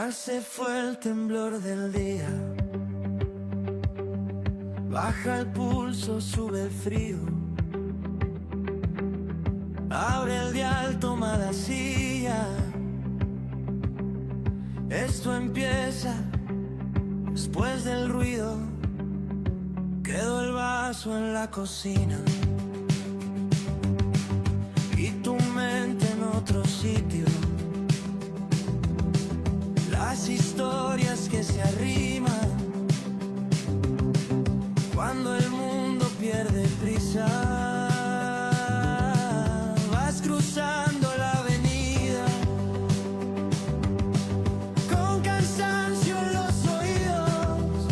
Ya se fue el temblor del día, baja el pulso, sube el frío. Abre el dial, toma la silla. Esto empieza después del ruido. Quedó el vaso en la cocina y tu mente en otro sitio. Las historias que se arriman cuando el mundo pierde prisa. Vas cruzando la avenida con cansancio en los oídos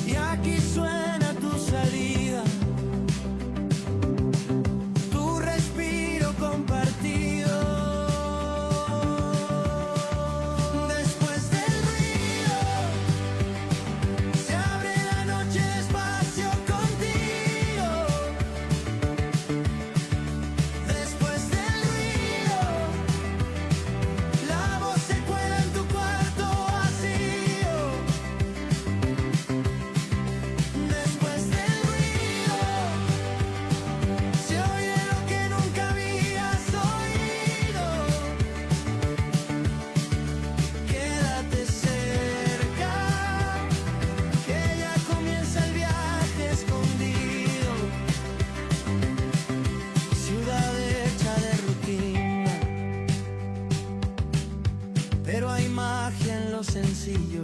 y aquí suena tu salida, tu respiro compartido. Después del ruido se abre la noche despacio contigo. Después del ruido la voz se cuela en tu cuarto vacío. Después del ruido se oye lo que nunca habías oído. Quédate cerca, que ya comienza el viaje escondido. Ciudad hecha de rutina, pero hay magia en lo sencillo.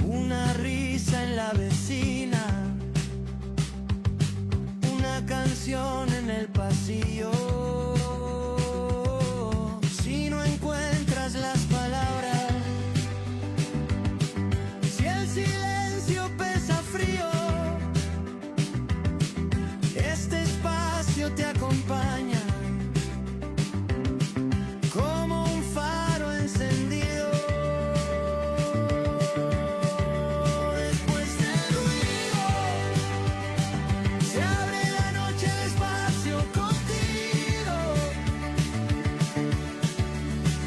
Una risa en la vecina, una canción en el pasillo. Si no encuentras las palabras, si el silencio pesa frío, este espacio te acompaña como un faro encendido. Después del ruido se abre la noche despacio contigo.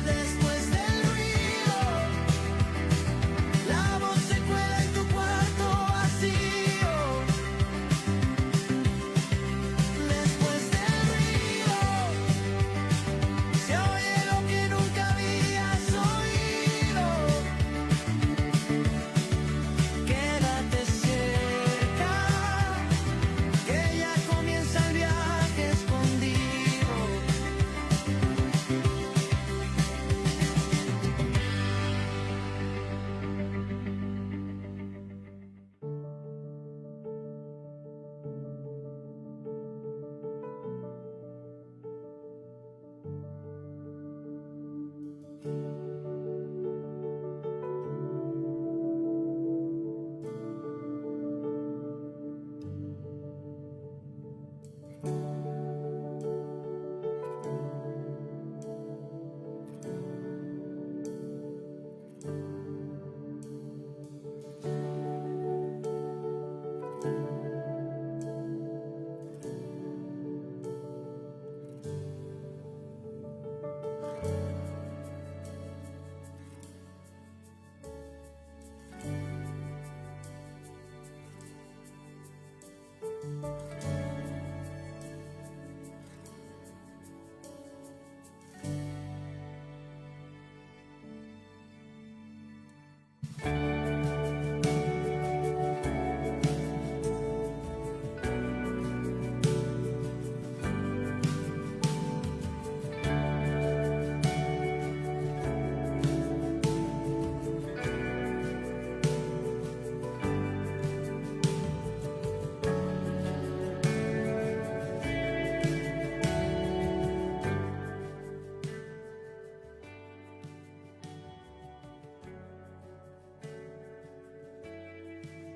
Después del ruido la voz se cuela en tu cuarto vacío. Después del ruido se oye lo que nunca habías oído. Quédate cerca, que ya comienza el viaje escondido.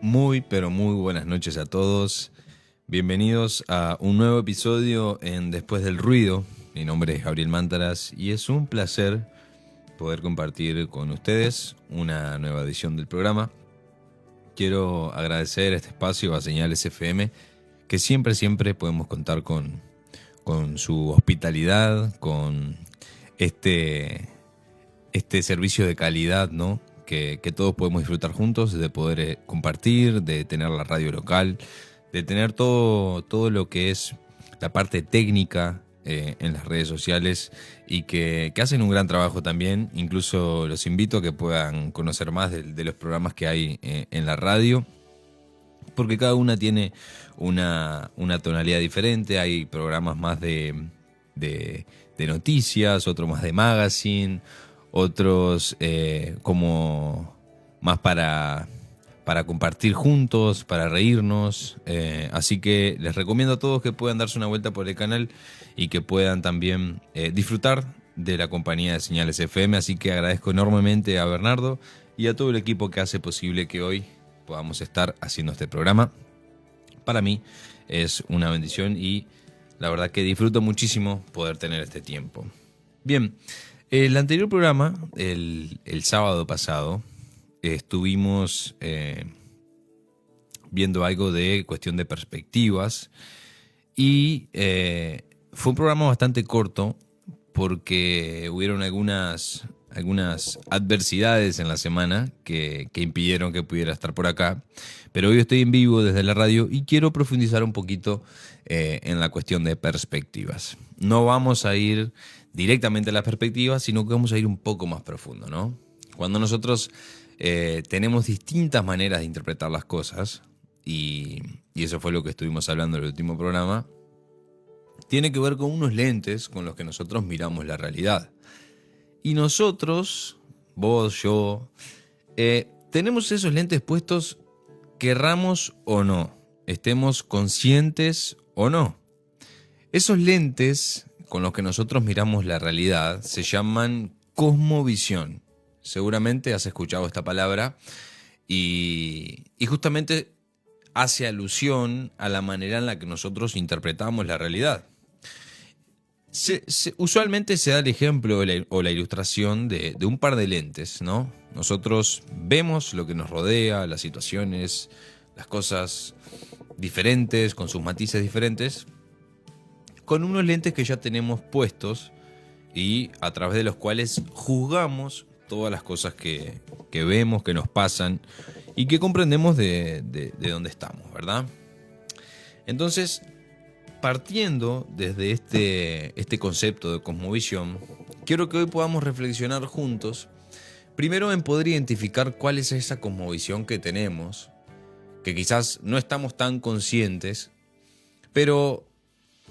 Muy, pero muy buenas noches a todos. Bienvenidos a un nuevo episodio en Después del Ruido. Mi nombre es Gabriel Mántaras y es un placer poder compartir con ustedes una nueva edición del programa. Quiero agradecer este espacio a Señales FM, que siempre podemos contar con su hospitalidad, con este, este servicio de calidad, ¿no? Que todos podemos disfrutar juntos, de poder compartir, de tener la radio local, de tener todo lo que es la parte técnica en las redes sociales y que hacen un gran trabajo también. Incluso los invito a que puedan conocer más de los programas que hay en la radio, porque cada una tiene una tonalidad diferente. Hay programas más de noticias, otros más de magazine, otros como más para compartir juntos, para reírnos. Así que les recomiendo a todos que puedan darse una vuelta por el canal y que puedan también disfrutar de la compañía de Señales FM. Así que agradezco enormemente a Bernardo y a todo el equipo que hace posible que hoy podamos estar haciendo este programa. Para mí es una bendición y la verdad que disfruto muchísimo poder tener este tiempo. Bien, el anterior programa, el sábado pasado, estuvimos viendo algo de cuestión de perspectivas y fue un programa bastante corto porque hubieron algunas adversidades en la semana que impidieron que pudiera estar por acá, pero hoy estoy en vivo desde la radio y quiero profundizar un poquito en la cuestión de perspectivas. No vamos a ir directamente a las perspectivas, sino que vamos a ir un poco más profundo, ¿no? Cuando nosotros tenemos distintas maneras de interpretar las cosas, y eso fue lo que estuvimos hablando en el último programa, tiene que ver con unos lentes con los que nosotros miramos la realidad. Y nosotros, vos, yo, tenemos esos lentes puestos, querramos o no, estemos conscientes o no. Esos lentes con los que nosotros miramos la realidad se llaman cosmovisión. Seguramente has escuchado esta palabra y justamente hace alusión a la manera en la que nosotros interpretamos la realidad. Usualmente se da el ejemplo o la ilustración de un par de lentes, ¿no? Nosotros vemos lo que nos rodea, las situaciones, las cosas diferentes, con sus matices diferentes, con unos lentes que ya tenemos puestos y a través de los cuales juzgamos todas las cosas que vemos, que nos pasan y que comprendemos de dónde estamos, ¿verdad? Entonces, partiendo desde este concepto de cosmovisión, quiero que hoy podamos reflexionar juntos, primero en poder identificar cuál es esa cosmovisión que tenemos, que quizás no estamos tan conscientes, pero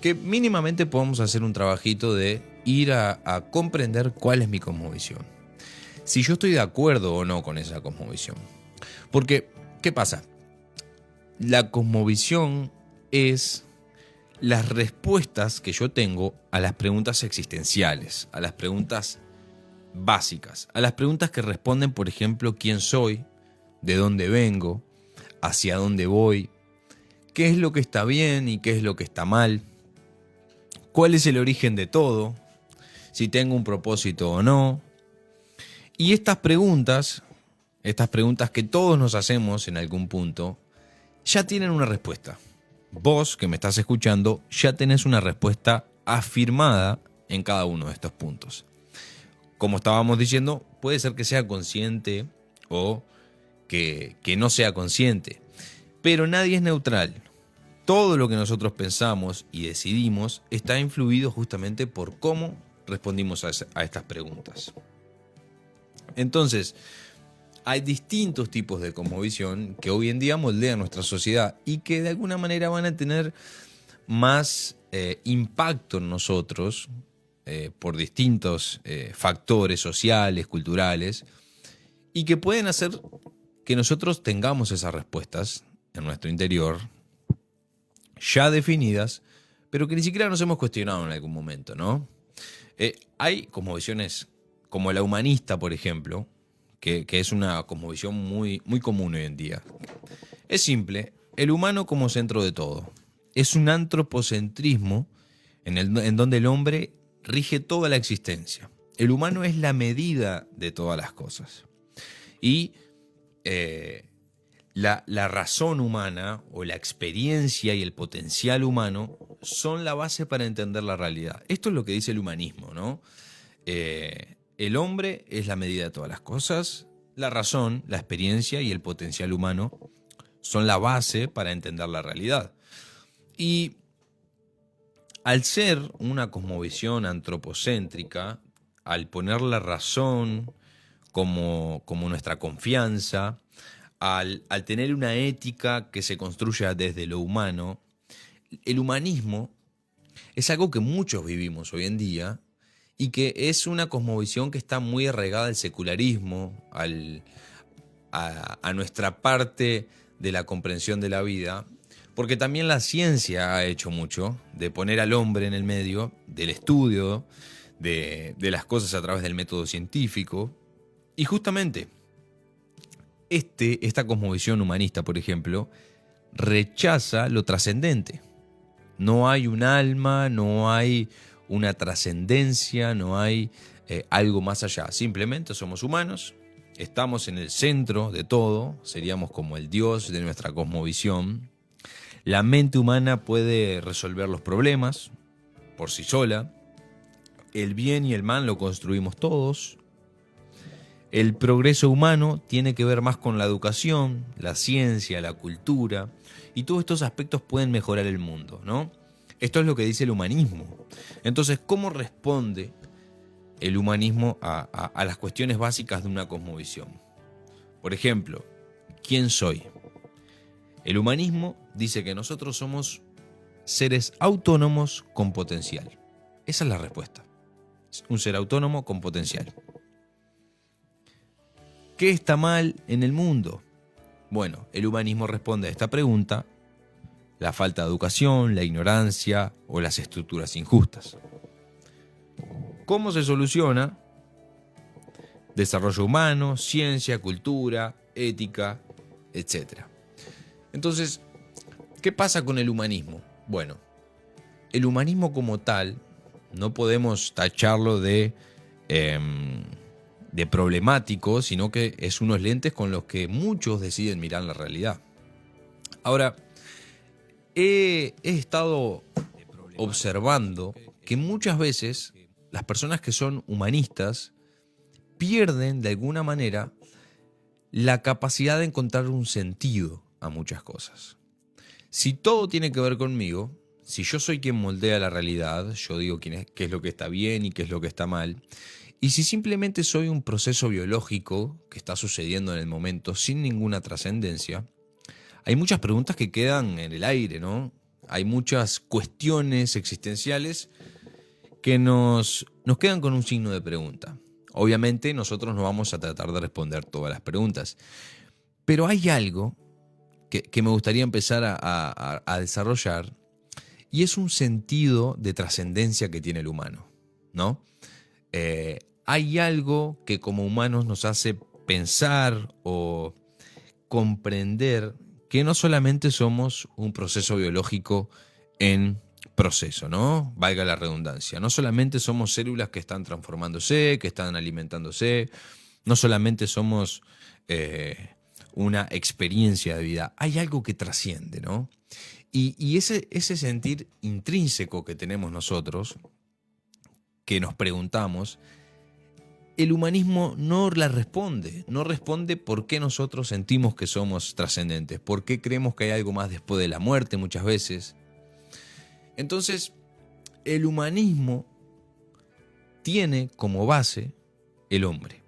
que mínimamente podamos hacer un trabajito de ir a comprender cuál es mi cosmovisión. Si yo estoy de acuerdo o no con esa cosmovisión. Porque, ¿qué pasa? La cosmovisión es las respuestas que yo tengo a las preguntas existenciales, a las preguntas básicas, a las preguntas que responden, por ejemplo, quién soy, de dónde vengo, hacia dónde voy, qué es lo que está bien y qué es lo que está mal, cuál es el origen de todo, si tengo un propósito o no. Y estas preguntas que todos nos hacemos en algún punto, ya tienen una respuesta. Vos, que me estás escuchando, ya tenés una respuesta afirmada en cada uno de estos puntos. Como estábamos diciendo, puede ser que sea consciente o que no sea consciente, pero nadie es neutral. Todo lo que nosotros pensamos y decidimos está influido justamente por cómo respondimos a estas preguntas. Entonces, hay distintos tipos de cosmovisión que hoy en día moldean nuestra sociedad y que de alguna manera van a tener más impacto en nosotros por distintos factores sociales, culturales, y que pueden hacer que nosotros tengamos esas respuestas en nuestro interior ya definidas, pero que ni siquiera nos hemos cuestionado en algún momento, ¿no? Hay cosmovisiones como la humanista, por ejemplo, que es una cosmovisión muy, muy común hoy en día. Es simple, el humano como centro de todo. Es un antropocentrismo en donde el hombre rige toda la existencia. El humano es la medida de todas las cosas. Y la razón humana o la experiencia y el potencial humano son la base para entender la realidad. Esto es lo que dice el humanismo, ¿no? El hombre es la medida de todas las cosas. La razón, la experiencia y el potencial humano son la base para entender la realidad. Y al ser una cosmovisión antropocéntrica, al poner la razón como nuestra confianza, al tener una ética que se construya desde lo humano, el humanismo es algo que muchos vivimos hoy en día y que es una cosmovisión que está muy arraigada al secularismo, a nuestra parte de la comprensión de la vida, porque también la ciencia ha hecho mucho de poner al hombre en el medio del estudio de las cosas a través del método científico. Y justamente esta cosmovisión humanista, por ejemplo, rechaza lo trascendente. No hay un alma, no hay una trascendencia, no hay algo más allá. Simplemente somos humanos, estamos en el centro de todo, seríamos como el Dios de nuestra cosmovisión. La mente humana puede resolver los problemas por sí sola. El bien y el mal lo construimos todos. El progreso humano tiene que ver más con la educación, la ciencia, la cultura, y todos estos aspectos pueden mejorar el mundo, ¿no? Esto es lo que dice el humanismo. Entonces, ¿cómo responde el humanismo a las cuestiones básicas de una cosmovisión? Por ejemplo, ¿quién soy? El humanismo dice que nosotros somos seres autónomos con potencial. Esa es la respuesta. Un ser autónomo con potencial. ¿Qué está mal en el mundo? Bueno, el humanismo responde a esta pregunta: la falta de educación, la ignorancia o las estructuras injustas. ¿Cómo se soluciona? Desarrollo humano, ciencia, cultura, ética, etc. Entonces, ¿qué pasa con el humanismo? Bueno, el humanismo como tal no podemos tacharlo de problemático, sino que es unos lentes con los que muchos deciden mirar la realidad. Ahora, he estado observando que muchas veces las personas que son humanistas pierden de alguna manera la capacidad de encontrar un sentido a muchas cosas. Si todo tiene que ver conmigo, si yo soy quien moldea la realidad, yo digo qué es lo que está bien y qué es lo que está mal, y si simplemente soy un proceso biológico que está sucediendo en el momento sin ninguna trascendencia, hay muchas preguntas que quedan en el aire, ¿no? Hay muchas cuestiones existenciales que nos quedan con un signo de pregunta. Obviamente nosotros no vamos a tratar de responder todas las preguntas, pero hay algo que me gustaría empezar a desarrollar, y es un sentido de trascendencia que tiene el humano, ¿no? Hay algo que como humanos nos hace pensar o comprender que no solamente somos un proceso biológico en proceso, ¿no? Valga la redundancia. No solamente somos células que están transformándose, que están alimentándose, no solamente somos una experiencia de vida. Hay algo que trasciende, ¿no? Y ese sentir intrínseco que tenemos nosotros, que nos preguntamos, el humanismo no la responde, no responde por qué nosotros sentimos que somos trascendentes, por qué creemos que hay algo más después de la muerte muchas veces. Entonces, el humanismo tiene como base el hombre.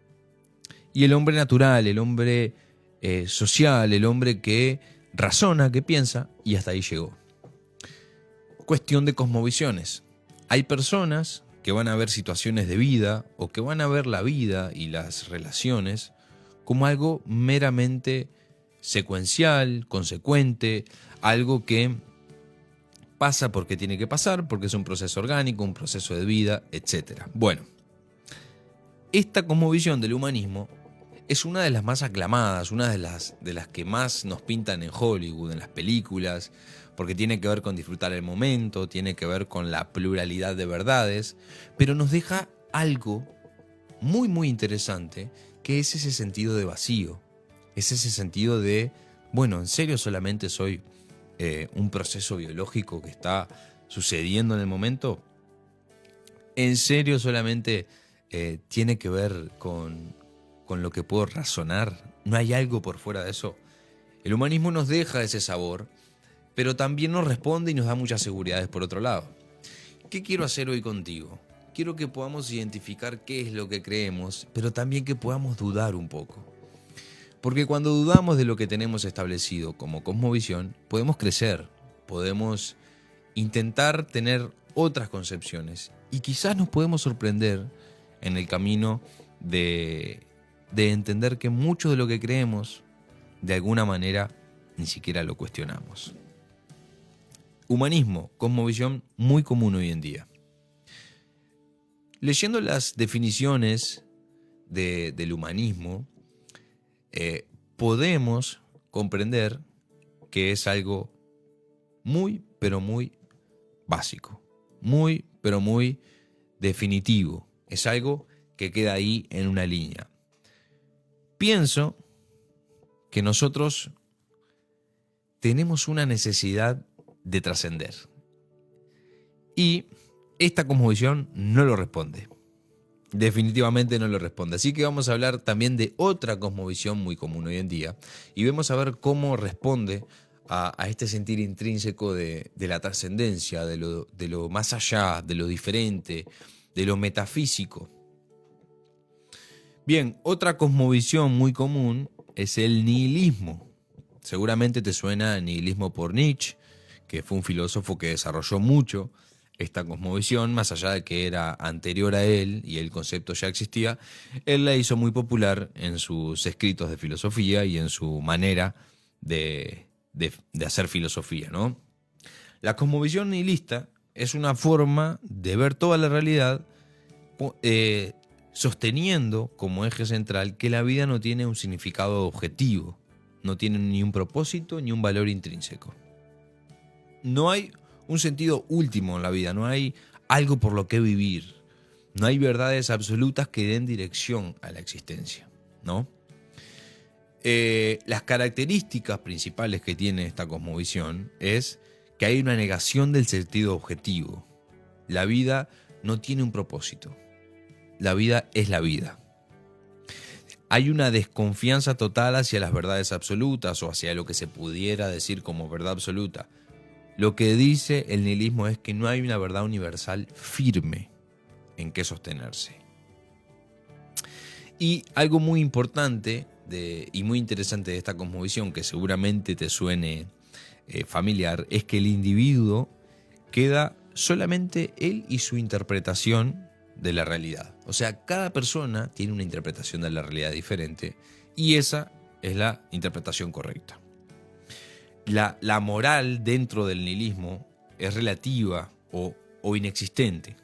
Y el hombre natural, el hombre social, el hombre que razona, que piensa, y hasta ahí llegó. Cuestión de cosmovisiones. Hay personas que van a ver situaciones de vida o que van a ver la vida y las relaciones como algo meramente secuencial, consecuente, algo que pasa porque tiene que pasar, porque es un proceso orgánico, un proceso de vida, etc. Bueno, esta cosmovisión del humanismo es una de las más aclamadas, una de las que más nos pintan en Hollywood, en las películas, porque tiene que ver con disfrutar el momento, tiene que ver con la pluralidad de verdades, pero nos deja algo muy, muy interesante, que es ese sentido de vacío, es ese sentido de, bueno, ¿en serio solamente soy un proceso biológico que está sucediendo en el momento? ¿En serio solamente tiene que ver con lo que puedo razonar. No hay algo por fuera de eso. El humanismo nos deja ese sabor, pero también nos responde y nos da muchas seguridades por otro lado. ¿Qué quiero hacer hoy contigo? Quiero que podamos identificar qué es lo que creemos, pero también que podamos dudar un poco. Porque cuando dudamos de lo que tenemos establecido como cosmovisión, podemos crecer, podemos intentar tener otras concepciones y quizás nos podemos sorprender en el camino de entender que mucho de lo que creemos, de alguna manera, ni siquiera lo cuestionamos. Humanismo, cosmovisión muy común hoy en día. Leyendo las definiciones del humanismo, podemos comprender que es algo muy, pero muy básico, muy, pero muy definitivo. Es algo que queda ahí en una línea. Pienso que nosotros tenemos una necesidad de trascender. Y esta cosmovisión no lo responde. Definitivamente no lo responde. Así que vamos a hablar también de otra cosmovisión muy común hoy en día. Y vamos a ver cómo responde a este sentir intrínseco de la trascendencia, de lo más allá, de lo diferente, de lo metafísico. Bien, otra cosmovisión muy común es el nihilismo. Seguramente te suena el nihilismo por Nietzsche, que fue un filósofo que desarrolló mucho esta cosmovisión, más allá de que era anterior a él y el concepto ya existía. Él la hizo muy popular en sus escritos de filosofía y en su manera de hacer filosofía, ¿no? La cosmovisión nihilista es una forma de ver toda la realidad sosteniendo como eje central que la vida no tiene un significado objetivo, no tiene ni un propósito ni un valor intrínseco. No hay un sentido último en la vida, no hay algo por lo que vivir, no hay verdades absolutas que den dirección a la existencia, ¿no? Las características principales que tiene esta cosmovisión es que hay una negación del sentido objetivo. La vida no tiene un propósito. La vida es la vida. Hay una desconfianza total hacia las verdades absolutas o hacia lo que se pudiera decir como verdad absoluta. Lo que dice el nihilismo es que no hay una verdad universal firme en que sostenerse. Y algo muy importante y muy interesante de esta cosmovisión, que seguramente te suene familiar, es que el individuo queda solamente él y su interpretación de la realidad. O sea, cada persona tiene una interpretación de la realidad diferente y esa es la interpretación correcta. La moral dentro del nihilismo es relativa o inexistente.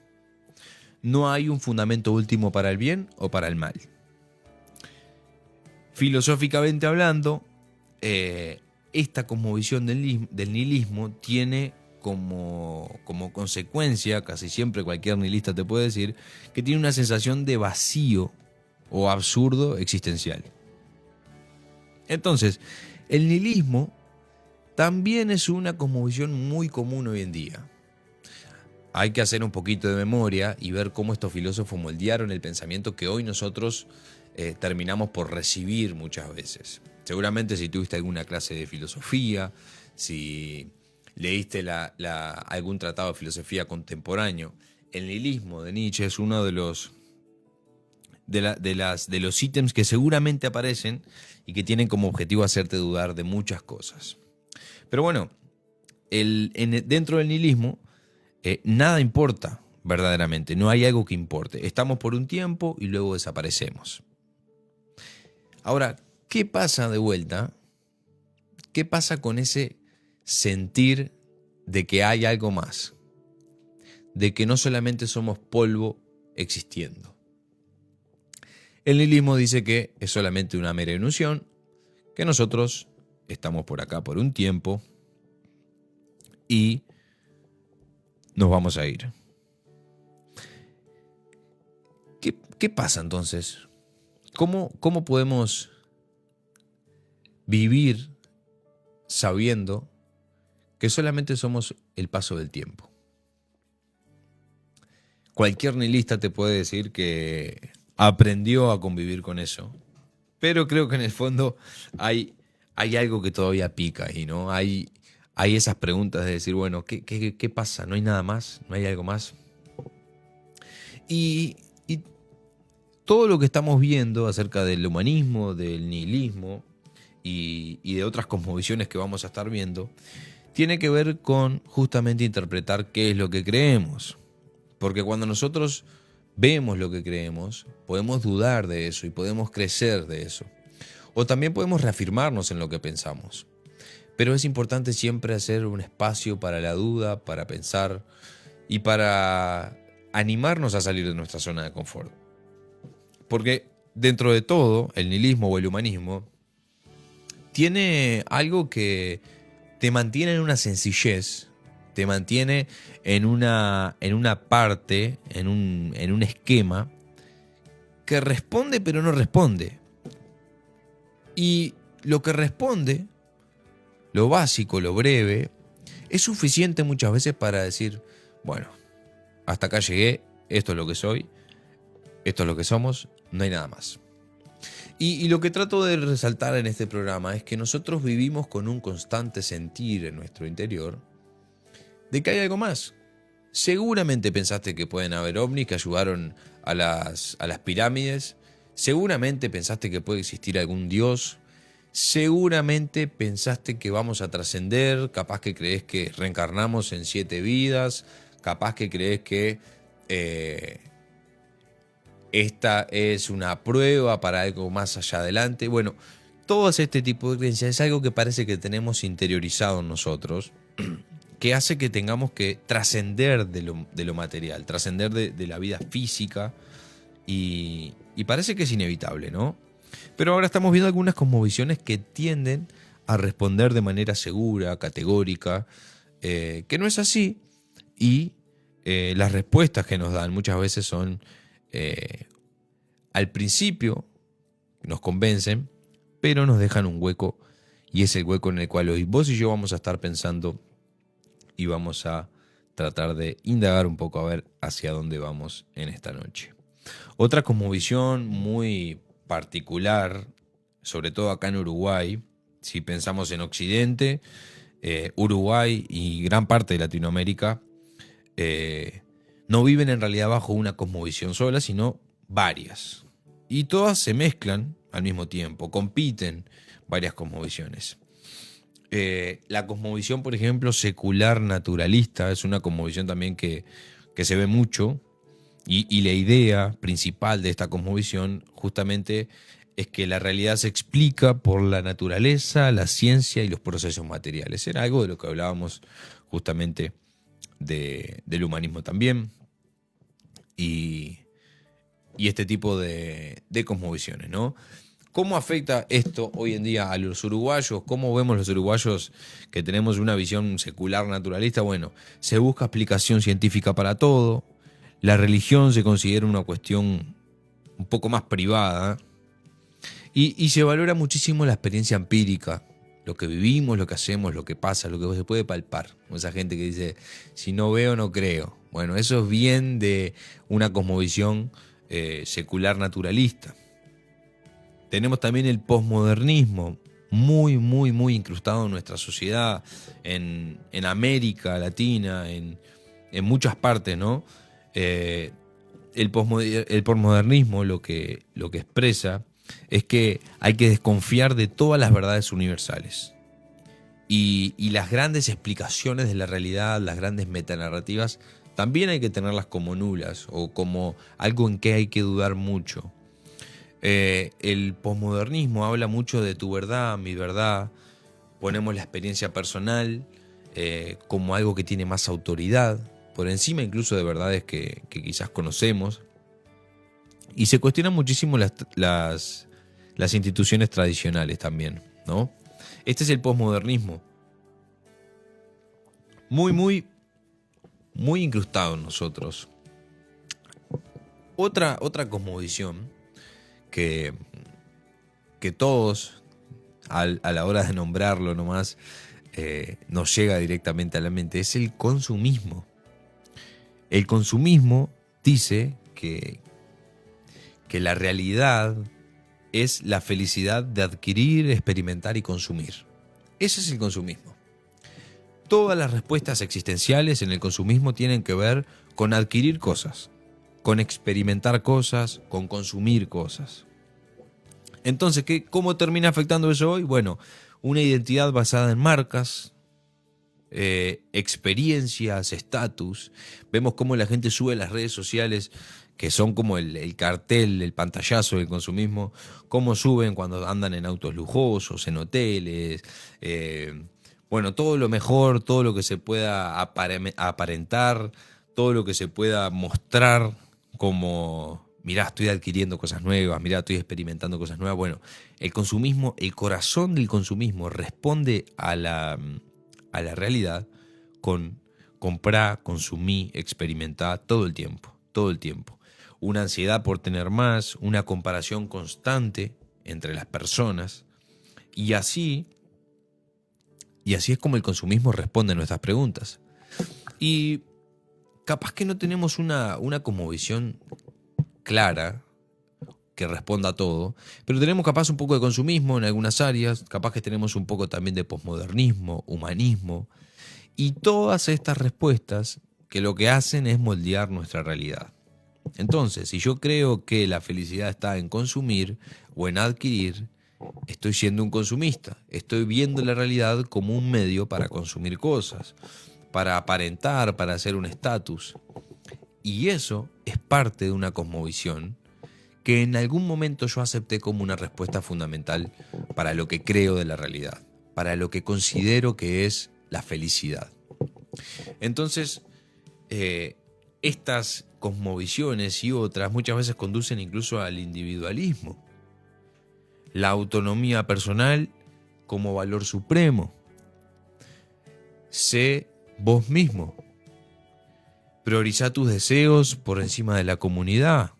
No hay un fundamento último para el bien o para el mal. Filosóficamente hablando, esta cosmovisión del nihilismo tiene como consecuencia, casi siempre cualquier nihilista te puede decir, que tiene una sensación de vacío o absurdo existencial. Entonces, el nihilismo también es una cosmovisión muy común hoy en día. Hay que hacer un poquito de memoria y ver cómo estos filósofos moldearon el pensamiento que hoy nosotros terminamos por recibir muchas veces. Seguramente si tuviste alguna clase de filosofía, si leíste algún tratado de filosofía contemporáneo, el nihilismo de Nietzsche es uno de los ítems que seguramente aparecen y que tienen como objetivo hacerte dudar de muchas cosas. Pero bueno, dentro del nihilismo nada importa verdaderamente, no hay algo que importe. Estamos por un tiempo y luego desaparecemos. Ahora, ¿qué pasa de vuelta? ¿Qué pasa con ese sentir de que hay algo más? De que no solamente somos polvo existiendo. El nihilismo dice que es solamente una mera ilusión, que nosotros estamos por acá por un tiempo y nos vamos a ir. ¿Qué pasa entonces? ¿Cómo podemos vivir sabiendo que solamente somos el paso del tiempo? Cualquier nihilista te puede decir que aprendió a convivir con eso. Pero creo que en el fondo hay algo que todavía pica ahí, ¿no? Hay esas preguntas de decir, bueno, ¿qué pasa? ¿No hay nada más? ¿No hay algo más? Y todo lo que estamos viendo acerca del humanismo, del nihilismo y de otras cosmovisiones que vamos a estar viendo, tiene que ver con justamente interpretar qué es lo que creemos. Porque cuando nosotros vemos lo que creemos, podemos dudar de eso y podemos crecer de eso. O también podemos reafirmarnos en lo que pensamos. Pero es importante siempre hacer un espacio para la duda, para pensar y para animarnos a salir de nuestra zona de confort. Porque dentro de todo, el nihilismo o el humanismo tiene algo que te mantiene en una sencillez, te mantiene en una parte, en un esquema que responde pero no responde. Y lo que responde, lo básico, lo breve, es suficiente muchas veces para decir, bueno, hasta acá llegué, esto es lo que soy, esto es lo que somos, no hay nada más. Y lo que trato de resaltar en este programa es que nosotros vivimos con un constante sentir en nuestro interior de que hay algo más. Seguramente pensaste que pueden haber ovnis que ayudaron a las pirámides. Seguramente pensaste que puede existir algún dios. Seguramente pensaste que vamos a trascender. Capaz que crees que reencarnamos en 7 vidas. Capaz que crees que esta es una prueba para algo más allá adelante. Bueno, todo este tipo de creencias es algo que parece que tenemos interiorizado en nosotros, que hace que tengamos que trascender de lo material, trascender de la vida física, y parece que es inevitable, ¿no? Pero ahora estamos viendo algunas cosmovisiones que tienden a responder de manera segura, categórica, que no es así, y las respuestas que nos dan muchas veces son, al principio nos convencen, pero nos dejan un hueco, y es el hueco en el cual hoy vos y yo vamos a estar pensando y vamos a tratar de indagar un poco a ver hacia dónde vamos en esta noche. Otra cosmovisión muy particular, sobre todo acá en Uruguay, si pensamos en Occidente, Uruguay y gran parte de Latinoamérica, no viven en realidad bajo una cosmovisión sola, sino varias. Y todas se mezclan al mismo tiempo, compiten varias cosmovisiones. La cosmovisión, por ejemplo, secular naturalista, es una cosmovisión también que se ve mucho, y la idea principal de esta cosmovisión justamente es que la realidad se explica por la naturaleza, la ciencia y los procesos materiales. Era algo de lo que hablábamos justamente del humanismo también, y este tipo de cosmovisiones, ¿no? ¿Cómo afecta esto hoy en día a los uruguayos? ¿Cómo vemos los uruguayos que tenemos una visión secular naturalista? Bueno, se busca explicación científica para todo. La religión se considera una cuestión un poco más privada. Y se valora muchísimo la experiencia empírica. Lo que vivimos, lo que hacemos, lo que pasa, lo que se puede palpar. Esa gente que dice, si no veo, no creo. Bueno, eso es bien de una cosmovisión secular naturalista. Tenemos también el posmodernismo, muy, muy, muy incrustado en nuestra sociedad, en América Latina, en muchas partes, ¿no? El posmodernismo lo que expresa es que hay que desconfiar de todas las verdades universales. Y las grandes explicaciones de la realidad, las grandes metanarrativas, también hay que tenerlas como nulas o como algo en que hay que dudar mucho. El posmodernismo habla mucho de tu verdad, mi verdad. Ponemos la experiencia personal como algo que tiene más autoridad, por encima incluso de verdades que quizás conocemos. Y se cuestionan muchísimo las instituciones tradicionales también, ¿no? Este es el posmodernismo. Muy, muy, muy incrustado en nosotros. Otra cosmovisión que todos, a la hora de nombrarlo nomás, nos llega directamente a la mente, es el consumismo. El consumismo dice que la realidad es la felicidad de adquirir, experimentar y consumir. Ese es el consumismo. Todas las respuestas existenciales en el consumismo tienen que ver con adquirir cosas, con experimentar cosas, con consumir cosas. Entonces, ¿cómo termina afectando eso hoy? Bueno, una identidad basada en marcas, experiencias, estatus. Vemos cómo la gente sube a las redes sociales, que son como el cartel, el pantallazo del consumismo, cómo suben cuando andan en autos lujosos, en hoteles, bueno, todo lo mejor, todo lo que se pueda aparentar, todo lo que se pueda mostrar como, mirá, estoy adquiriendo cosas nuevas, mirá, estoy experimentando cosas nuevas. Bueno, el consumismo, el corazón del consumismo responde a la realidad con comprar, consumir, experimentar todo el tiempo, todo el tiempo. Una ansiedad por tener más, una comparación constante entre las personas, y así es como el consumismo responde a nuestras preguntas. Y capaz que no tenemos una cosmovisión clara que responda a todo, pero tenemos capaz un poco de consumismo en algunas áreas, capaz que tenemos un poco también de posmodernismo, humanismo, y todas estas respuestas que lo que hacen es moldear nuestra realidad. Entonces, si yo creo que la felicidad está en consumir o en adquirir, estoy siendo un consumista, estoy viendo la realidad como un medio para consumir cosas, para aparentar, para hacer un estatus. Y eso es parte de una cosmovisión que en algún momento yo acepté como una respuesta fundamental para lo que creo de la realidad, para lo que considero que es la felicidad. Entonces, estas cosmovisiones y otras muchas veces conducen incluso al individualismo. La autonomía personal como valor supremo. Sé vos mismo. Prioriza tus deseos por encima de la comunidad.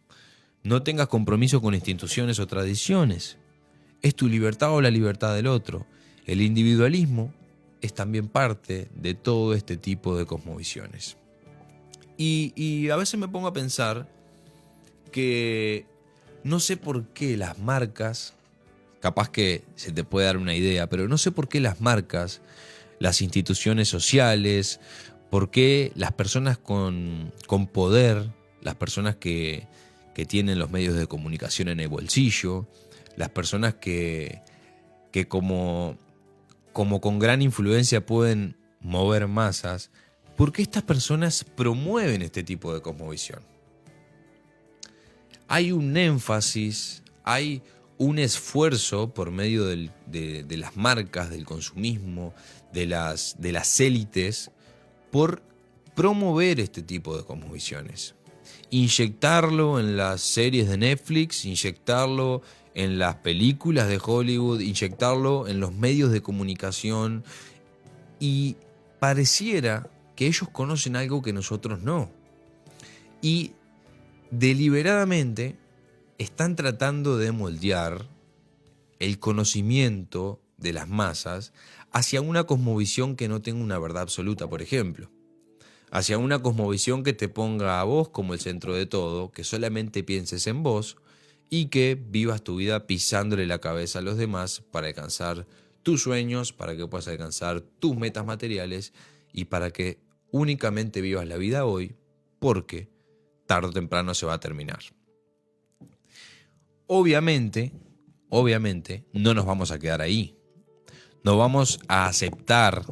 No tengas compromiso con instituciones o tradiciones. Es tu libertad o la libertad del otro. El individualismo es también parte de todo este tipo de cosmovisiones. Y a veces me pongo a pensar que no sé por qué las marcas, capaz que se te puede dar una idea, pero no sé por qué las marcas, las instituciones sociales, por qué las personas con poder, las personas que tienen los medios de comunicación en el bolsillo, las personas que como con gran influencia pueden mover masas, ¿por qué estas personas promueven este tipo de cosmovisión? Hay un énfasis, hay un esfuerzo por medio de las marcas, del consumismo, de las élites, por promover este tipo de cosmovisiones. Inyectarlo en las series de Netflix, inyectarlo en las películas de Hollywood, inyectarlo en los medios de comunicación, y pareciera que ellos conocen algo que nosotros no. Y deliberadamente están tratando de moldear el conocimiento de las masas hacia una cosmovisión que no tenga una verdad absoluta, por ejemplo. Hacia una cosmovisión que te ponga a vos como el centro de todo, que solamente pienses en vos y que vivas tu vida pisándole la cabeza a los demás para alcanzar tus sueños, para que puedas alcanzar tus metas materiales y para que únicamente vivas la vida hoy, porque tarde o temprano se va a terminar. Obviamente, no nos vamos a quedar ahí. No vamos a aceptar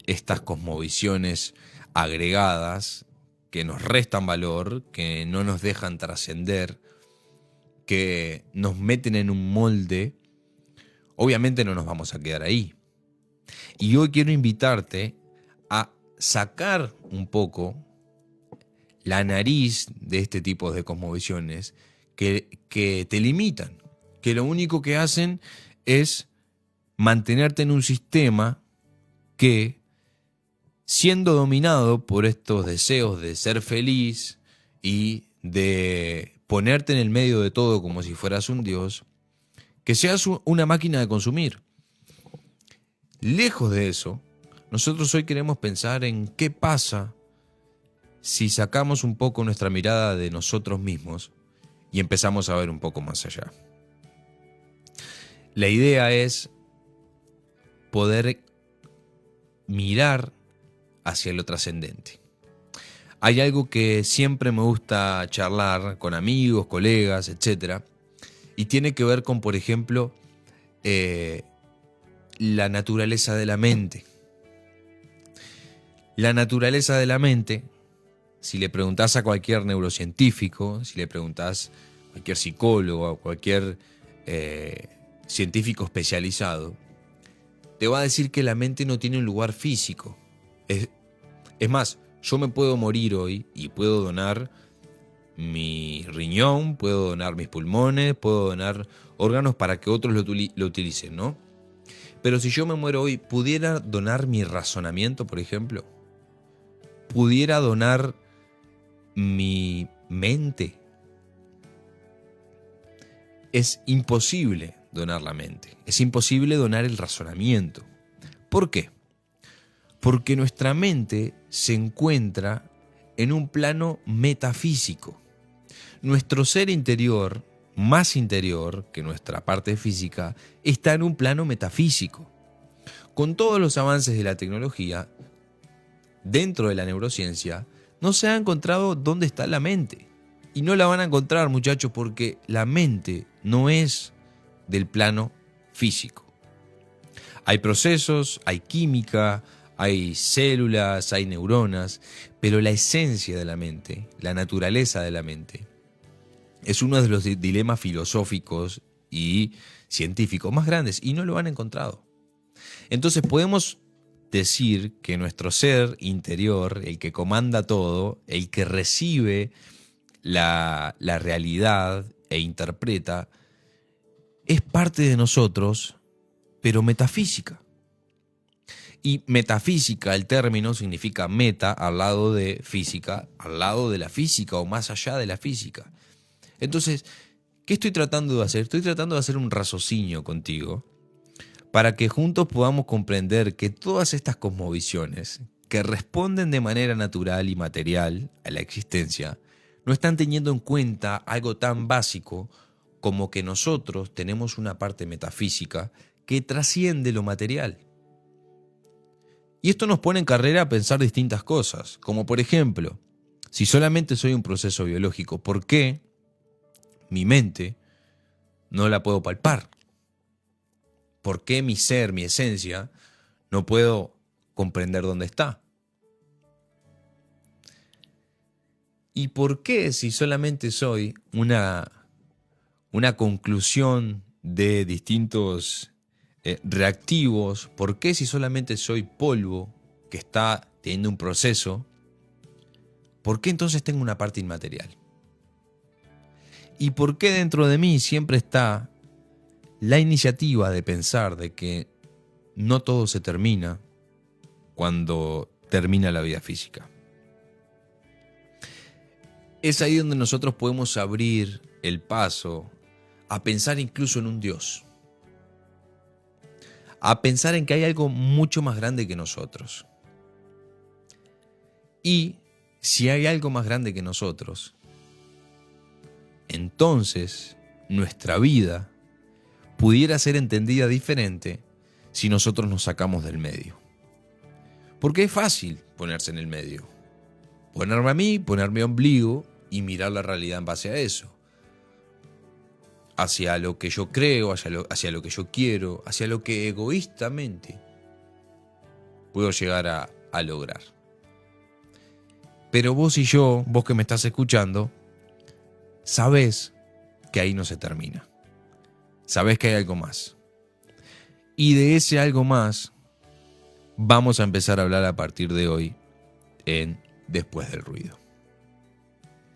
estas cosmovisiones agregadas que nos restan valor, que no nos dejan trascender, que nos meten en un molde. Obviamente no nos vamos a quedar ahí. Y hoy quiero invitarte a sacar un poco la nariz de este tipo de cosmovisiones que te limitan, que lo único que hacen es mantenerte en un sistema que, siendo dominado por estos deseos de ser feliz y de ponerte en el medio de todo como si fueras un dios, que seas una máquina de consumir. Lejos de eso, nosotros hoy queremos pensar en qué pasa si sacamos un poco nuestra mirada de nosotros mismos y empezamos a ver un poco más allá. La idea es poder mirar hacia lo trascendente. Hay algo que siempre me gusta charlar con amigos, colegas, etc. Y tiene que ver con, por ejemplo, la naturaleza de la mente. La naturaleza de la mente, si le preguntás a cualquier neurocientífico, si le preguntás a cualquier psicólogo, a cualquier científico especializado, te va a decir que la mente no tiene un lugar físico. Es más, yo me puedo morir hoy y puedo donar mi riñón, puedo donar mis pulmones, puedo donar órganos para que otros lo utilicen, ¿no? Pero si yo me muero hoy, ¿pudiera donar mi razonamiento, por ejemplo? ¿Pudiera donar mi mente? Es imposible donar la mente, es imposible donar el razonamiento. ¿Por qué? Porque nuestra mente se encuentra en un plano metafísico. Nuestro ser interior, más interior que nuestra parte física, está en un plano metafísico. Con todos los avances de la tecnología, dentro de la neurociencia, no se ha encontrado dónde está la mente. Y no la van a encontrar, muchachos, porque la mente no es del plano físico. Hay procesos, hay química, hay células, hay neuronas, pero la esencia de la mente, la naturaleza de la mente, es uno de los dilemas filosóficos y científicos más grandes y no lo han encontrado. Entonces podemos decir que nuestro ser interior, el que comanda todo, el que recibe la realidad e interpreta, es parte de nosotros, pero metafísica. Y metafísica, el término significa meta al lado de física, al lado de la física o más allá de la física. Entonces, ¿qué estoy tratando de hacer? Estoy tratando de hacer un raciocinio contigo para que juntos podamos comprender que todas estas cosmovisiones que responden de manera natural y material a la existencia no están teniendo en cuenta algo tan básico como que nosotros tenemos una parte metafísica que trasciende lo material. Y esto nos pone en carrera a pensar distintas cosas, como por ejemplo, si solamente soy un proceso biológico, ¿por qué mi mente no la puedo palpar? ¿Por qué mi ser, mi esencia, no puedo comprender dónde está? ¿Y por qué si solamente soy una conclusión de distintos reactivos, por qué si solamente soy polvo que está teniendo un proceso, por qué entonces tengo una parte inmaterial? ¿Y por qué dentro de mí siempre está la iniciativa de pensar de que no todo se termina cuando termina la vida física? Es ahí donde nosotros podemos abrir el paso a pensar incluso en un Dios, a pensar en que hay algo mucho más grande que nosotros. Y si hay algo más grande que nosotros, entonces nuestra vida pudiera ser entendida diferente si nosotros nos sacamos del medio. Porque es fácil ponerse en el medio. Ponerme a mí, ponerme a ombligo y mirar la realidad en base a eso. Hacia lo que yo creo, hacia lo que yo quiero, hacia lo que egoístamente puedo llegar a lograr. Pero vos y yo, vos que me estás escuchando, sabés que ahí no se termina. Sabés que hay algo más. Y de ese algo más vamos a empezar a hablar a partir de hoy en Después del Ruido.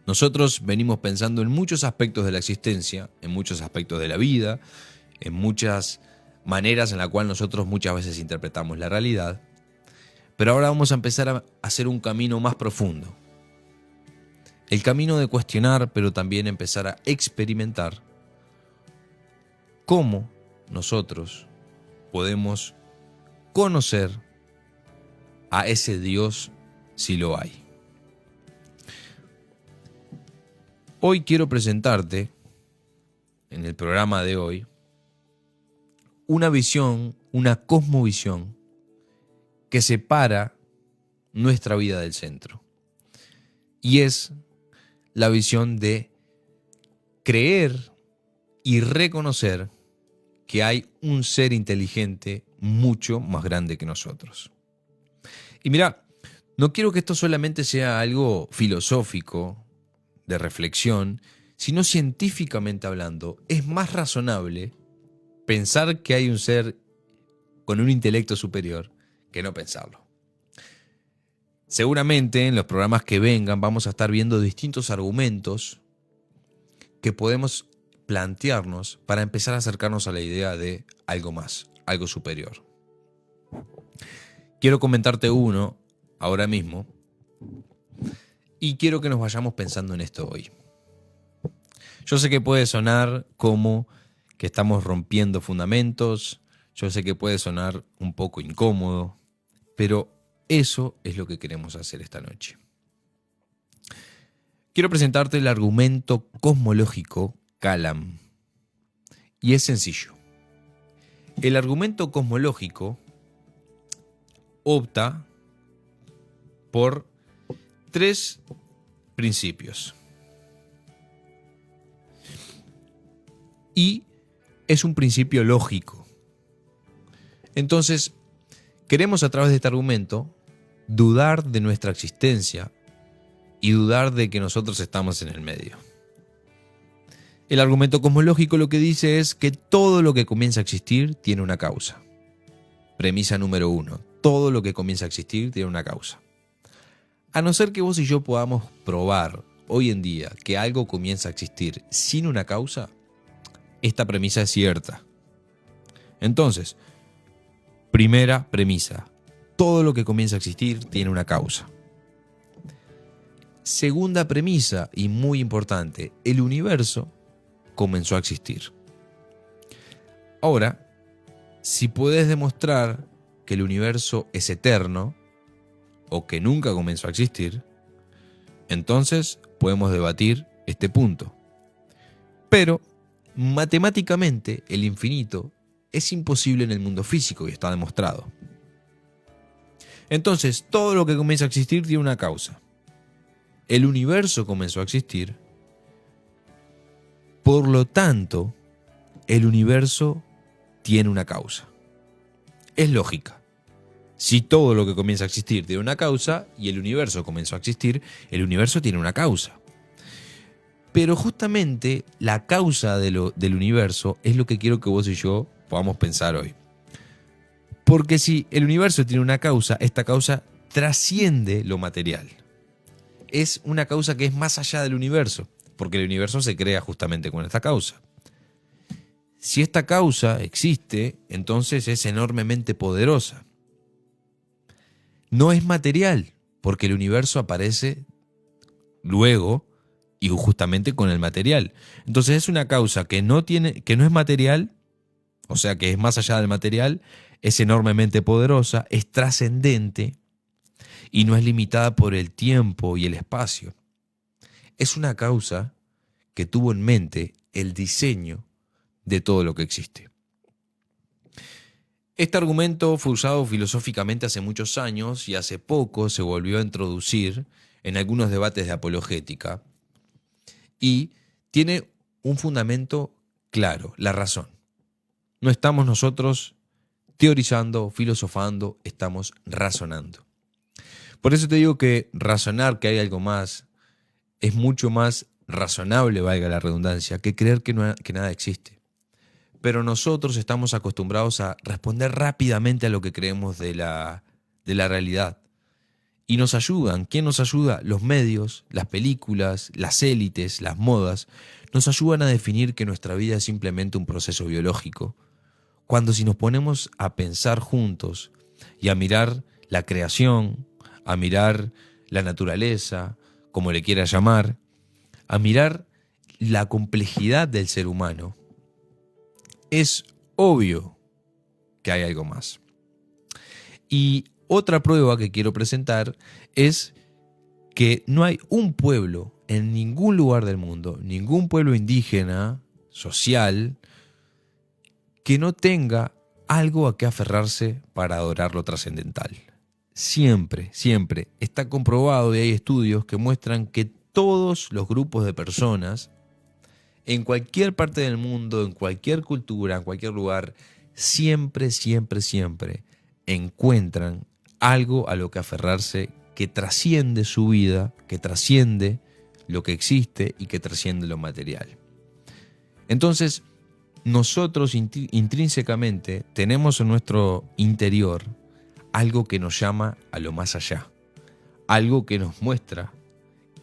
Nosotros venimos pensando en muchos aspectos de la existencia, en muchos aspectos de la vida, en muchas maneras en las cuales nosotros muchas veces interpretamos la realidad, pero ahora vamos a empezar a hacer un camino más profundo. El camino de cuestionar, pero también empezar a experimentar cómo nosotros podemos conocer a ese Dios si lo hay. Hoy quiero presentarte, en el programa de hoy, una visión, una cosmovisión que separa nuestra vida del centro. Y es la visión de creer y reconocer que hay un ser inteligente mucho más grande que nosotros. Y mira, no quiero que esto solamente sea algo filosófico, de reflexión, sino científicamente hablando, es más razonable pensar que hay un ser con un intelecto superior que no pensarlo. Seguramente en los programas que vengan vamos a estar viendo distintos argumentos que podemos plantearnos para empezar a acercarnos a la idea de algo más, algo superior. Quiero comentarte uno ahora mismo y quiero que nos vayamos pensando en esto hoy. Yo sé que puede sonar como que estamos rompiendo fundamentos, yo sé que puede sonar un poco incómodo, pero eso es lo que queremos hacer esta noche. Quiero presentarte el argumento cosmológico Kalam. Y es sencillo. El argumento cosmológico opta por 3 principios. Y es un principio lógico. Entonces, queremos a través de este argumento dudar de nuestra existencia y dudar de que nosotros estamos en el medio. El argumento cosmológico lo que dice es que todo lo que comienza a existir tiene una causa. Premisa número 1. Todo lo que comienza a existir tiene una causa. A no ser que vos y yo podamos probar hoy en día que algo comienza a existir sin una causa, esta premisa es cierta. Entonces, primera premisa. Todo lo que comienza a existir tiene una causa. Segunda premisa, y muy importante, el universo comenzó a existir. Ahora, si puedes demostrar que el universo es eterno o que nunca comenzó a existir, entonces podemos debatir este punto. Pero, matemáticamente, el infinito es imposible en el mundo físico y está demostrado. Entonces, todo lo que comienza a existir tiene una causa. El universo comenzó a existir, por lo tanto, el universo tiene una causa. Es lógica. Si todo lo que comienza a existir tiene una causa y el universo comenzó a existir, el universo tiene una causa. Pero justamente la causa del universo es lo que quiero que vos y yo podamos pensar hoy. Porque si el universo tiene una causa, esta causa trasciende lo material. Es una causa que es más allá del universo, porque el universo se crea justamente con esta causa. Si esta causa existe, entonces es enormemente poderosa. No es material, porque el universo aparece luego y justamente con el material. Entonces es una causa que no es material, o sea que es más allá del material, es enormemente poderosa, es trascendente y no es limitada por el tiempo y el espacio. Es una causa que tuvo en mente el diseño de todo lo que existe. Este argumento fue usado filosóficamente hace muchos años y hace poco se volvió a introducir en algunos debates de apologética y tiene un fundamento claro, la razón. No estamos nosotros teorizando, filosofando, estamos razonando. Por eso te digo que razonar que hay algo más es mucho más razonable, valga la redundancia, que creer que nada existe. Pero nosotros estamos acostumbrados a responder rápidamente a lo que creemos de la realidad. Y nos ayudan. ¿Quién nos ayuda? Los medios, las películas, las élites, las modas, nos ayudan a definir que nuestra vida es simplemente un proceso biológico. Cuando si nos ponemos a pensar juntos y a mirar la creación, a mirar la naturaleza, como le quiera llamar, a mirar la complejidad del ser humano, es obvio que hay algo más. Y otra prueba que quiero presentar es que no hay un pueblo en ningún lugar del mundo, ningún pueblo indígena, social, que no tenga algo a que aferrarse para adorar lo trascendental. Siempre, siempre está comprobado y hay estudios que muestran que todos los grupos de personas, en cualquier parte del mundo, en cualquier cultura, en cualquier lugar, siempre, siempre, siempre encuentran algo a lo que aferrarse que trasciende su vida, que trasciende lo que existe y que trasciende lo material. Entonces, nosotros intrínsecamente tenemos en nuestro interior algo que nos llama a lo más allá, algo que nos muestra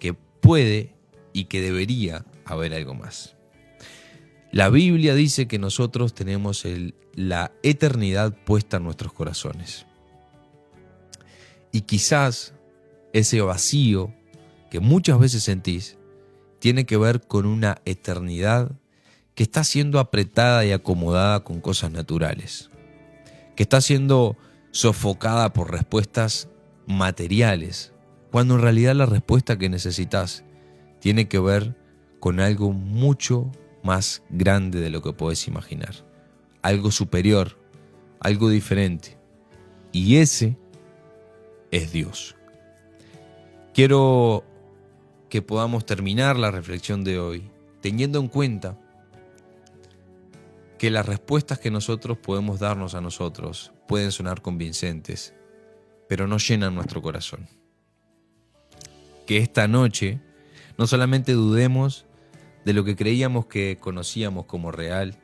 que puede y que debería haber algo más. La Biblia dice que nosotros tenemos la eternidad puesta en nuestros corazones. Y quizás ese vacío que muchas veces sentís tiene que ver con una eternidad que está siendo apretada y acomodada con cosas naturales, que está siendo sofocada por respuestas materiales, cuando en realidad la respuesta que necesitas tiene que ver con algo mucho más grande de lo que podés imaginar, algo superior, algo diferente, y ese es Dios. Quiero que podamos terminar la reflexión de hoy teniendo en cuenta que las respuestas que nosotros podemos darnos a nosotros pueden sonar convincentes, pero no llenan nuestro corazón. Que esta noche no solamente dudemos de lo que creíamos que conocíamos como real,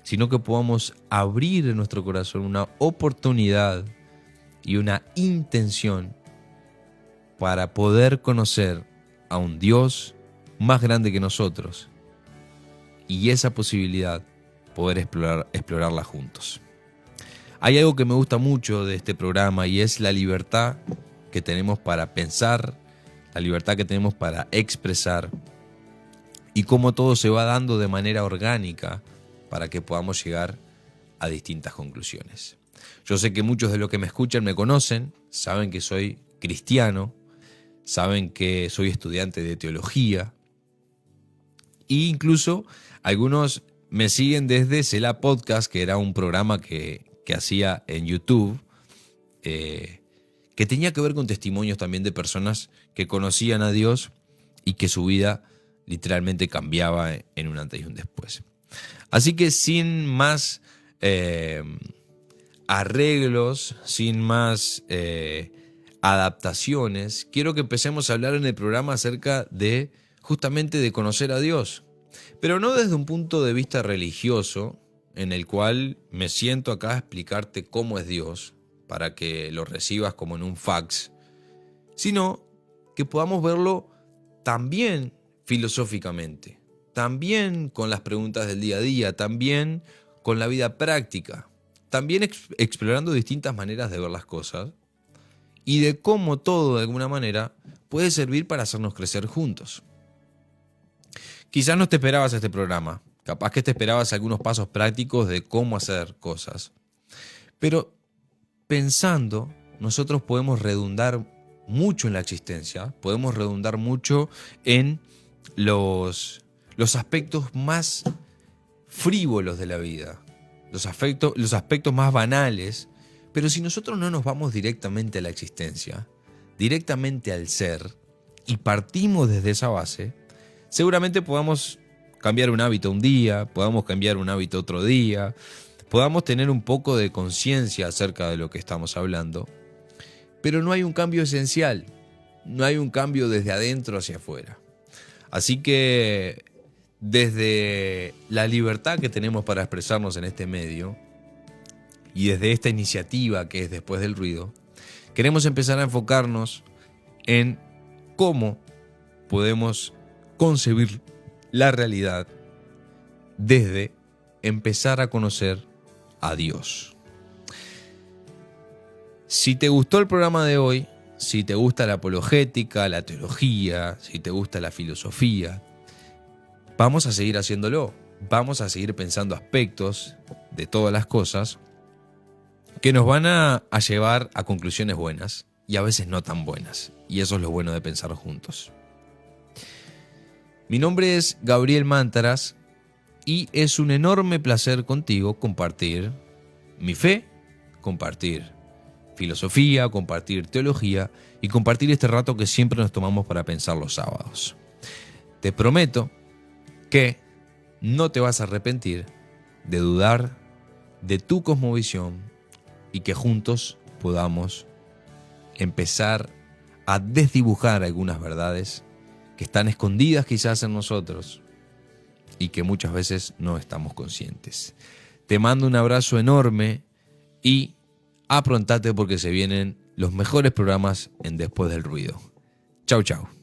sino que podamos abrir en nuestro corazón una oportunidad y una intención para poder conocer a un Dios más grande que nosotros, y esa posibilidad poder explorarla juntos. Hay algo que me gusta mucho de este programa y es la libertad que tenemos para pensar, la libertad que tenemos para expresar y cómo todo se va dando de manera orgánica para que podamos llegar a distintas conclusiones. Yo sé que muchos de los que me escuchan me conocen, saben que soy cristiano, saben que soy estudiante de teología e incluso algunos me siguen desde Selah Podcast, que era un programa que hacía en YouTube, que tenía que ver con testimonios también de personas que conocían a Dios y que su vida literalmente cambiaba en un antes y un después. Así que sin más arreglos, sin más adaptaciones, quiero que empecemos a hablar en el programa acerca de justamente de conocer a Dios. Pero no desde un punto de vista religioso, en el cual me siento acá a explicarte cómo es Dios, para que lo recibas como en un fax, sino que podamos verlo también filosóficamente, también con las preguntas del día a día, también con la vida práctica, también explorando distintas maneras de ver las cosas y de cómo todo de alguna manera puede servir para hacernos crecer juntos. Quizás no te esperabas este programa, capaz que te esperabas algunos pasos prácticos de cómo hacer cosas. Pero pensando, nosotros podemos redundar mucho en la existencia, podemos redundar mucho en los aspectos más frívolos de la vida, los aspectos más banales, pero si nosotros no nos vamos directamente a la existencia, directamente al ser, y partimos desde esa base, seguramente podamos cambiar un hábito un día, podamos cambiar un hábito otro día, podamos tener un poco de conciencia acerca de lo que estamos hablando, pero no hay un cambio esencial, no hay un cambio desde adentro hacia afuera. Así que desde la libertad que tenemos para expresarnos en este medio y desde esta iniciativa que es Después del Ruido, queremos empezar a enfocarnos en cómo podemos concebir la realidad desde empezar a conocer a Dios. Si te gustó el programa de hoy, si te gusta la apologética, la teología, si te gusta la filosofía, vamos a seguir haciéndolo. Vamos a seguir pensando aspectos de todas las cosas que nos van a llevar a conclusiones buenas y a veces no tan buenas. Y eso es lo bueno de pensar juntos. Mi nombre es Gabriel Mántaras y es un enorme placer contigo compartir mi fe, compartir filosofía, compartir teología y compartir este rato que siempre nos tomamos para pensar los sábados. Te prometo que no te vas a arrepentir de dudar de tu cosmovisión y que juntos podamos empezar a desdibujar algunas verdades que están escondidas quizás en nosotros y que muchas veces no estamos conscientes. Te mando un abrazo enorme y aprontate porque se vienen los mejores programas en Después del Ruido. Chau, chau.